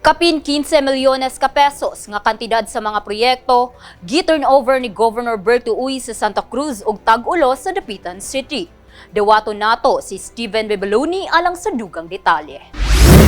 Kapin 15 milyones ka pesos nga kantidad sa mga proyekto gi-turn over ni Governor Berto Uy sa Santa Cruz ug Tag-Ulo sa Dapitan City. Dewato nato si Steven Bebeloni alang sa dugang detalye.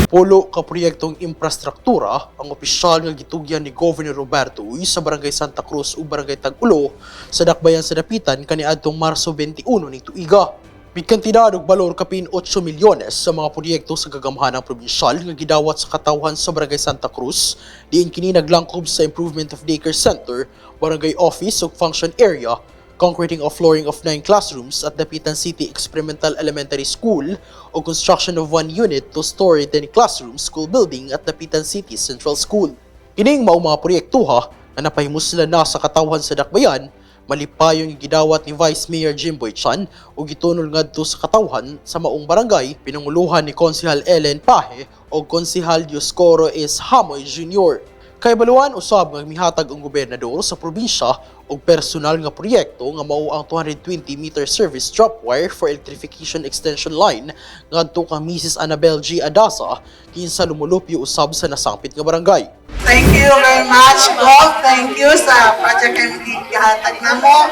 Pulo ka proyektong infrastruktura ang opisyal nga gitugyan ni Governor Roberto Uy sa Barangay Santa Cruz ug Barangay Tag-Ulo sa Dakbayan sa Dapitan kaniadtong Marso 21 ning tuiga. May kantidad og balor kapin 8 milyones sa mga proyekto sa gagamhanang probinsyal nga gidawat sa katawhan sa Barangay Santa Cruz, diin kini naglangkob sa improvement of daycare center, barangay office ug function area, concreting of flooring of 9 classrooms at Dapitan City Experimental Elementary School o construction of 1 unit to story 10 classroom school building at Dapitan City Central School. Kining mao mga proyekto na napahimuslan na sa katawhan sa Dakbayan, malipayon yung gidawat ni Vice Mayor Jimboy Chan o gitunol ngadto sa katawhan sa maong barangay pinanguluhan ni Konsehal Ellen Pahe o Konsehal Dioscoro S. Hamoy Jr. Kay baluan usab nga mihatag ang gobernador sa probinsya og personal nga proyekto nga mao ang 220-meter service drop wire for electrification extension line ngadto kang Mrs. Annabel G. Adasa kinsa lumulupyo usab sa nasangpit nga barangay. Thank you very much, Gov. Thank you sa project committee gihatag namo.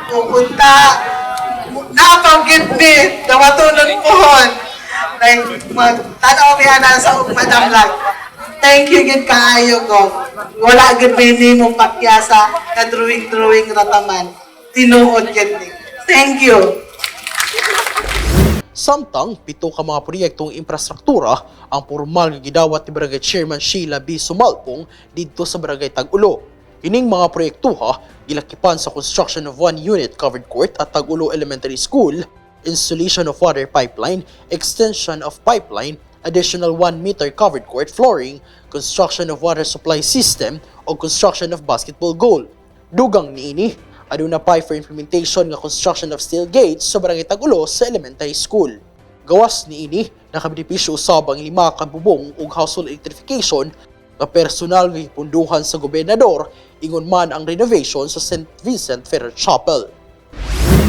Pupunta napag-gitbit, dawatunon pohon. Like, tanaw na sa madamlag. Thank you gid kaayo, Gov. Wala gid pwede mo pakyasa na drawing rataman. Tinuod gid ni. Thank you. Samtang pito ka mga proyektong infrastruktura ang formal nga gidawat ni Barangay Chairman Sheila B. Sumalpong didto sa Barangay Tag-Ulo. Ining mga proyekto gilakipan sa construction of 1 unit covered court at Tag-Ulo Elementary School, installation of water pipeline, extension of pipeline, additional 1 meter covered court flooring, construction of water supply system o construction of basketball goal. Dugang niini aduna pay for implementation nga construction of steel gates sa Barangay Tag-Ulo sa elementary school. Gawas niini nakabenepisyo usab ang 5 ka bubong ug household electrification nga personal nga gipunduhan sa gobernador ingon man ang renovation sa St. Vincent Ferrer Chapel.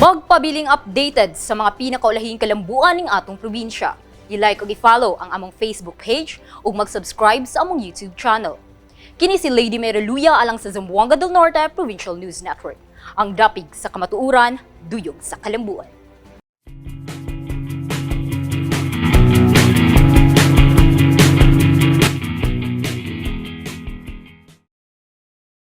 Magpabiling updated sa mga pinakaulahing kalambuan ning atong probinsya. I-like ug i-follow ang among Facebook page ug mag-subscribe sa among YouTube channel. Kini si Lady Mereluya alang sa Zamboanga del Norte Provincial News Network. Ang dapig sa kamatuuran, duyog sa kalambuan.